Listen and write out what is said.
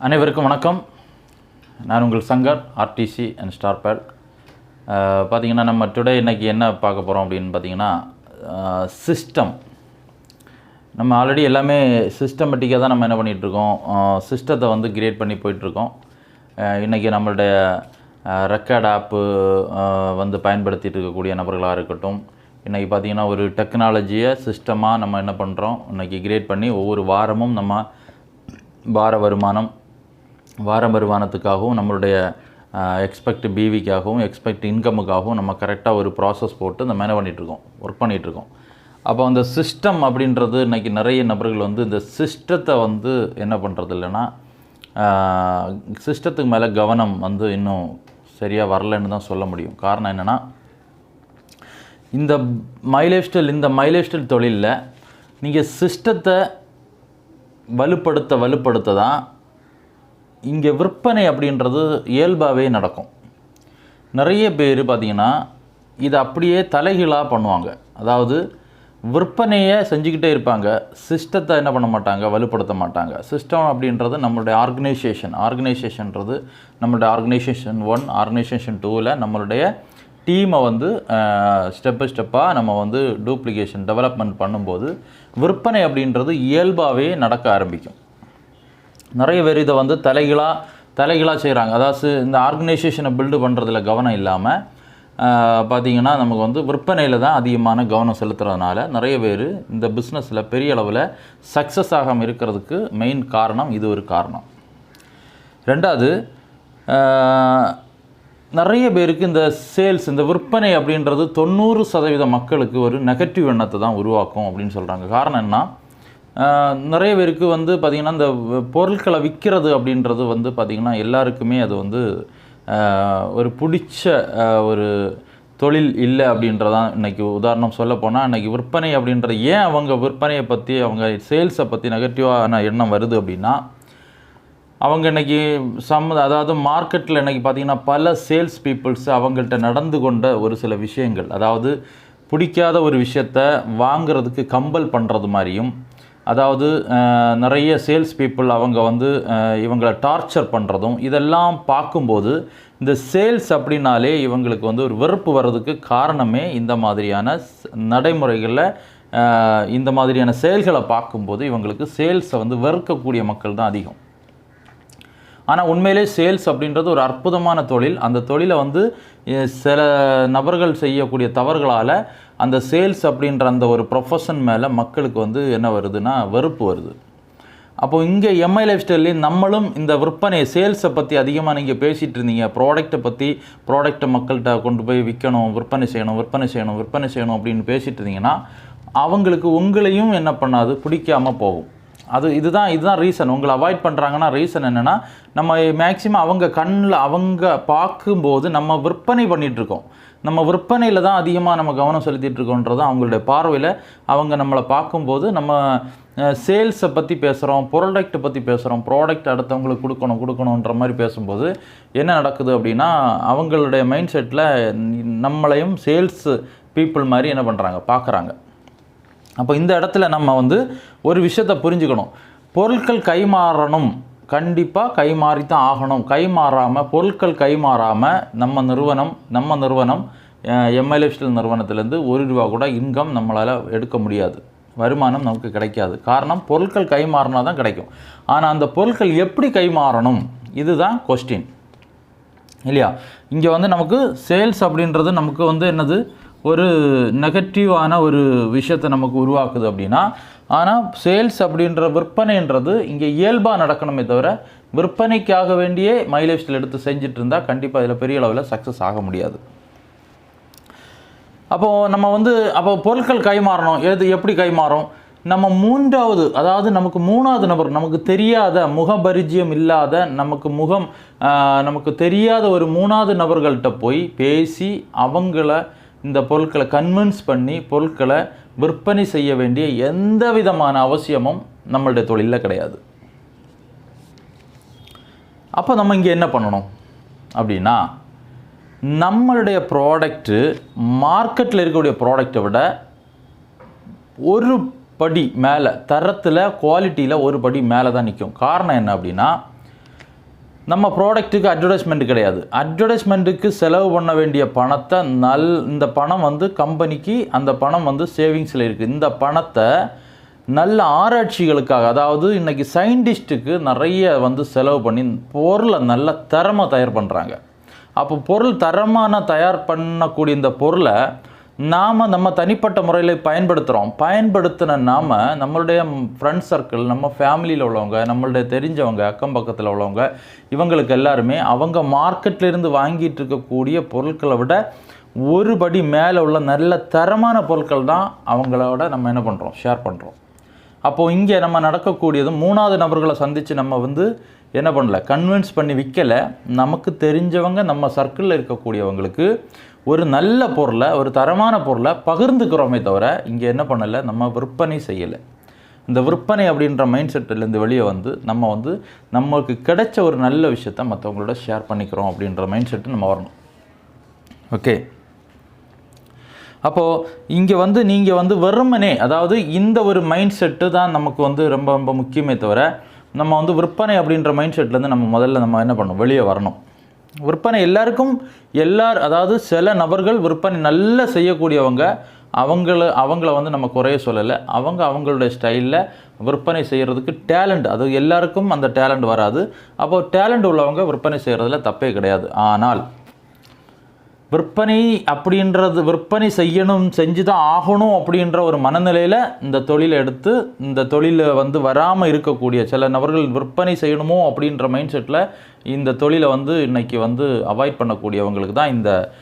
அனைவருக்கும் வணக்கம். நான் உங்கள் சங்கர், ஆர்டிசி அண்ட் ஸ்டார்பேட். பார்த்திங்கன்னா நம்ம டுடே இன்றைக்கி என்ன பார்க்க போகிறோம் அப்படின்னு பார்த்திங்கன்னா, சிஸ்டம். நம்ம ஆல்ரெடி எல்லாமே சிஸ்டமேட்டிக்காக தான் நம்ம என்ன பண்ணிகிட்ருக்கோம், சிஸ்டத்தை வந்து கிரியேட் பண்ணி போயிட்டுருக்கோம். இன்றைக்கி நம்மளுடைய ரெக்கார்ட் ஆப்பு வந்து பயன்படுத்திகிட்டு இருக்கக்கூடிய நபர்களாக இருக்கட்டும், இன்றைக்கி பார்த்திங்கன்னா ஒரு டெக்னாலஜியை சிஸ்டமாக நம்ம என்ன பண்ணுறோம், இன்றைக்கி கிரியேட் பண்ணி ஒவ்வொரு வாரமும் நம்ம வார வருமானத்துக்காகவும் நம்மளுடைய எக்ஸ்பெக்ட் பிவிக்காகவும் எக்ஸ்பெக்ட் இன்கமுக்காகவும் நம்ம கரெக்டாக ஒரு ப்ராசஸ் போட்டு நம்ம என்ன பண்ணிகிட்ருக்கோம், ஒர்க் பண்ணிகிட்ருக்கோம். அப்போ அந்த சிஸ்டம் அப்படின்றது இன்றைக்கி நிறைய நபர்கள் வந்து இந்த சிஸ்டத்தை வந்து என்ன பண்ணுறது இல்லைன்னா, சிஸ்டத்துக்கு மேலே கவனம் வந்து இன்னும் சரியாக வரலன்னு தான் சொல்ல முடியும். காரணம் என்னென்னா, இந்த மை லைஃப் ஸ்டைல் தொழிலில் நீங்கள் சிஸ்டத்தை வலுப்படுத்த தான் இங்கே விற்பனை அப்படின்றது இயல்பாகவே நடக்கும். நிறைய பேர் பார்த்திங்கன்னா இதை அப்படியே தலைகீழாக பண்ணுவாங்க. அதாவது விற்பனையை செஞ்சுக்கிட்டே இருப்பாங்க, சிஸ்டத்தை என்ன பண்ண மாட்டாங்க, வலுப்படுத்த மாட்டாங்க. சிஸ்டம் அப்படின்றது நம்மளுடைய ஆர்கனைசேஷன்றது நம்மளுடைய ஆர்கனைசேஷன் 1, ஆர்கனைசேஷன் 2ல் நம்மளுடைய டீமை வந்து ஸ்டெப் பை ஸ்டெப்பாக நம்ம வந்து டூப்ளிகேஷன் டெவலப்மெண்ட் பண்ணும்போது விற்பனை அப்படின்றது இயல்பாகவே நடக்க ஆரம்பிக்கும். நிறைய பேர் இதை வந்து தலைகீழாக செய்கிறாங்க. அதாவது இந்த ஆர்கனைசேஷனை பில்டு பண்ணுறதுல கவனம் இல்லாமல் பார்த்திங்கன்னா நமக்கு வந்து விற்பனையில் தான் அதிகமான கவனம் செலுத்துறதுனால நிறைய பேர் இந்த பிஸ்னஸில் பெரிய அளவில் சக்ஸஸ் ஆகாமல் இருக்கிறதுக்கு மெயின் காரணம் இது ஒரு காரணம். ரெண்டாவது, நிறைய பேருக்கு இந்த சேல்ஸ், இந்த விற்பனை அப்படின்றது 90% மக்களுக்கு ஒரு நெகட்டிவ் எண்ணத்தை தான் உருவாக்கும் அப்படின்னு சொல்கிறாங்க. காரணம் என்ன, நிறைய பேருக்கு வந்து பார்த்திங்கன்னா இந்த பொருட்களை விற்கிறது அப்படின்றது வந்து பார்த்திங்கன்னா எல்லாருக்குமே அது வந்து ஒரு பிடிச்ச ஒரு தொழில் இல்லை அப்படின்றதான் இன்றைக்கி உதாரணம் சொல்ல போனால், இன்றைக்கி விற்பனை அப்படின்றது ஏன் அவங்க விற்பனையை பற்றி அவங்க சேல்ஸை பற்றி நெகட்டிவான எண்ணம் வருது அப்படின்னா, அவங்க இன்றைக்கி அதாவது மார்க்கெட்டில் இன்றைக்கி பார்த்திங்கன்னா பல சேல்ஸ் பீப்புள்ஸ் அவங்கள்ட்ட நடந்து கொண்ட ஒரு சில விஷயங்கள், அதாவது பிடிக்காத ஒரு விஷயத்தை வாங்கிறதுக்கு கம்பல் பண்ணுறது மாதிரியும், அதாவது நிறைய சேல்ஸ் பீப்புள் அவங்க வந்து இவங்களை டார்ச்சர் பண்ணுறதும், இதெல்லாம் பார்க்கும்போது இந்த சேல்ஸ் அப்படின்னாலே இவங்களுக்கு வந்து ஒரு வெறுப்பு வர்றதுக்கு காரணமே இந்த மாதிரியான நடைமுறைகளில் இந்த மாதிரியான செயல்களை பார்க்கும்போது இவங்களுக்கு சேல்ஸை வந்து வெறுக்கக்கூடிய மக்கள் தான் அதிகம். ஆனால் உண்மையிலே சேல்ஸ் அப்படின்றது ஒரு அற்புதமான தொழில். அந்த தொழிலை வந்து சில நபர்கள் செய்யக்கூடிய தவறுகளால் அந்த சேல்ஸ் அப்படின்ற அந்த ஒரு ப்ரொஃபஷன் மேலே மக்களுக்கு வந்து என்ன வருதுன்னா வெறுப்பு வருது. அப்போது இங்கே எம்ஐ லைஃப் ஸ்டைல்லையும் நம்மளும் இந்த விற்பனை சேல்ஸை பற்றி அதிகமாக நீங்கள் பேசிகிட்டு இருந்தீங்க, ப்ராடக்ட்டை மக்கள்கிட்ட கொண்டு போய் விற்கணும், விற்பனை செய்யணும் அப்படின்னு பேசிகிட்டு இருந்தீங்கன்னா அவங்களுக்கு உங்களையும் என்ன பண்ணாது, பிடிக்காமல் போகும். இதுதான் ரீசன். உங்களை அவாய்ட் பண்ணுறாங்கன்னா ரீசன் என்னென்னா, நம்ம மேக்ஸிமம் அவங்க கண்ணில் அவங்க பார்க்கும்போது நம்ம விற்பனை பண்ணிகிட்ருக்கோம், நம்ம விற்பனையில் தான் அதிகமாக நம்ம கவனம் செலுத்திகிட்ருக்கோன்றது அவங்களுடைய பார்வையில். அவங்க நம்மளை பார்க்கும்போது நம்ம சேல்ஸை பற்றி பேசுகிறோம், ப்ராடக்ட்டை பற்றி பேசுகிறோம், ப்ராடக்ட் அடுத்தவங்களுக்கு கொடுக்கணுன்ற மாதிரி பேசும்போது என்ன நடக்குது அப்படின்னா, அவங்களுடைய மைண்ட் செட்டில் நம்மளையும் சேல்ஸ் பீப்புள் மாதிரி என்ன பண்ணுறாங்க, பார்க்குறாங்க. அப்போ இந்த இடத்துல நம்ம வந்து ஒரு விஷயத்தை புரிஞ்சுக்கணும். பொருட்கள் கைமாறணும், கண்டிப்பாக கைமாறித்தான் ஆகணும். பொருட்கள் கைமாறாமல் நம்ம நிறுவனம் எம்ஐ லைஃப் ஸ்டைல் நிறுவனத்திலேருந்து ₹1 கூட இன்கம் நம்மளால் எடுக்க முடியாது, வருமானம் நமக்கு கிடைக்காது. காரணம், பொருட்கள் கைமாறினா தான் கிடைக்கும். ஆனால் அந்த பொருட்கள் எப்படி கைமாறணும், இதுதான் கொஸ்டின் இல்லையா? இங்கே வந்து நமக்கு சேல்ஸ் அப்படின்றது நமக்கு வந்து என்னது, ஒரு நெகட்டிவான ஒரு விஷயத்தை நமக்கு உருவாக்குது அப்படின்னா, ஆனால் சேல்ஸ் அப்படின்ற விற்பனைன்றது இங்கே இயல்பாக நடக்கணுமே தவிர விற்பனைக்காக வேண்டியே மை லைஃப் ஸ்டைல் எடுத்து செஞ்சுட்டு இருந்தால் கண்டிப்பாக இதில் பெரிய அளவில் சக்ஸஸ் ஆக முடியாது. அப்போது நம்ம வந்து பொருட்கள் கைமாறணும். எப்படி கைமாறும், நம்ம அதாவது நமக்கு 3வது நபர், நமக்கு தெரியாத முகபரிச்சயம் இல்லாத நமக்கு தெரியாத ஒரு 3வது நபர்கள்ட்ட போய் பேசி அவங்கள இந்த பொருட்களை கன்வின்ஸ் பண்ணி பொருட்களை விற்பனை செய்ய வேண்டிய எந்த விதமான அவசியமும் நம்மளுடைய தொழிலில் கிடையாது. அப்போ நம்ம இங்கே என்ன பண்ணணும் அப்படின்னா, நம்மளுடைய ப்ராடக்ட்டு மார்க்கெட்டில் இருக்கக்கூடிய ப்ராடக்டை விட ஒரு படி மேலே, தரத்தில் குவாலிட்டியில் ஒரு படி மேலே தான் நிற்கும். காரணம் என்ன அப்படின்னா, நம்ம ப்ராடக்ட்டுக்கு அட்வர்டைஸ்மெண்ட் கிடையாது. அட்வர்டைஸ்மெண்ட்டுக்கு செலவு பண்ண வேண்டிய பணத்தை இந்த பணம் வந்து கம்பெனிக்கு அந்த பணம் வந்து சேவிங்ஸில் இருக்குது. இந்த பணத்தை நல்ல ஆராய்ச்சிகளுக்காக, அதாவது இன்றைக்கி சயின்டிஸ்ட்டுக்கு நிறைய வந்து செலவு பண்ணி பொருளை நல்ல தரமாக தயார் பண்ணுறாங்க. அப்போ பொருள் தரமான தயார் பண்ணக்கூடிய இந்த பொருளை நம்ம தனிப்பட்ட முறையில் பயன்படுத்தின நம்மளுடைய ஃப்ரெண்ட் சர்க்கிள், நம்ம ஃபேமிலியில் உள்ளவங்க, நம்மளுடைய தெரிஞ்சவங்க, அக்கம் பக்கத்தில் உள்ளவங்க, இவங்களுக்கு எல்லாருமே அவங்க மார்க்கெட்லேருந்து வாங்கிட்டு இருக்கக்கூடிய பொருட்களை விட ஒரு படி மேலே உள்ள நல்ல தரமான பொருட்கள் தான் அவங்களோட நம்ம என்ன பண்ணுறோம், ஷேர் பண்ணுறோம். அப்போது இங்கே நம்ம நடக்கக்கூடியது 3வது நபர்களை சந்தித்து நம்ம வந்து என்ன பண்ணல, கன்வின்ஸ் பண்ணி விற்கலை. நமக்கு தெரிஞ்சவங்க நம்ம சர்க்கிளில் இருக்கக்கூடியவங்களுக்கு ஒரு நல்ல பொருளை, ஒரு தரமான பொருளை பகிர்ந்துக்கிறோமே தவிர இங்கே என்ன பண்ணலை, நம்ம விற்பனை செய்யலை. இந்த விற்பனை அப்படின்ற மைண்ட் செட்டிலேருந்து வெளியே வந்து நம்ம வந்து நமக்கு கிடைச்ச ஒரு நல்ல விஷயத்தை மற்றவங்களோட ஷேர் பண்ணிக்கிறோம் அப்படின்ற மைண்ட் செட்டு நம்ம வரணும். ஓகே, அப்போது இங்கே வந்து நீங்கள் வந்து வெறுமனே, அதாவது இந்த ஒரு மைண்ட் செட்டு தான் நமக்கு வந்து ரொம்ப ரொம்ப முக்கியமே தவிர நம்ம வந்து விற்பனை அப்படின்ற மைண்ட் செட்லேருந்து நம்ம என்ன பண்ணணும், வெளியே வரணும். விற்பனை எல்லாருக்கும் அதாவது சில நபர்கள் விற்பனை நல்லா செய்யக்கூடியவங்க, அவங்கள வந்து நம்ம குறைய சொல்லலை. அவங்களுடைய ஸ்டைலில் விற்பனை செய்கிறதுக்கு டேலண்ட், அது எல்லாருக்கும் அந்த டேலண்ட் வராது. அப்போது டேலண்ட் உள்ளவங்க விற்பனை செய்கிறதுல தப்பே கிடையாது. ஆனால் விற்பனை செஞ்சு தான் ஆகணும் அப்படின்ற ஒரு மனநிலையில் இந்த தொழிலை எடுத்து இந்த தொழிலை வந்து வராமல் இருக்கக்கூடிய சில நபர்கள் விற்பனை செய்யணுமோ அப்படின்ற மைண்ட் செட்டில் இந்த தொழிலை வந்து இன்றைக்கி வந்து அவாய்ட் பண்ணக்கூடியவங்களுக்கு தான் இந்த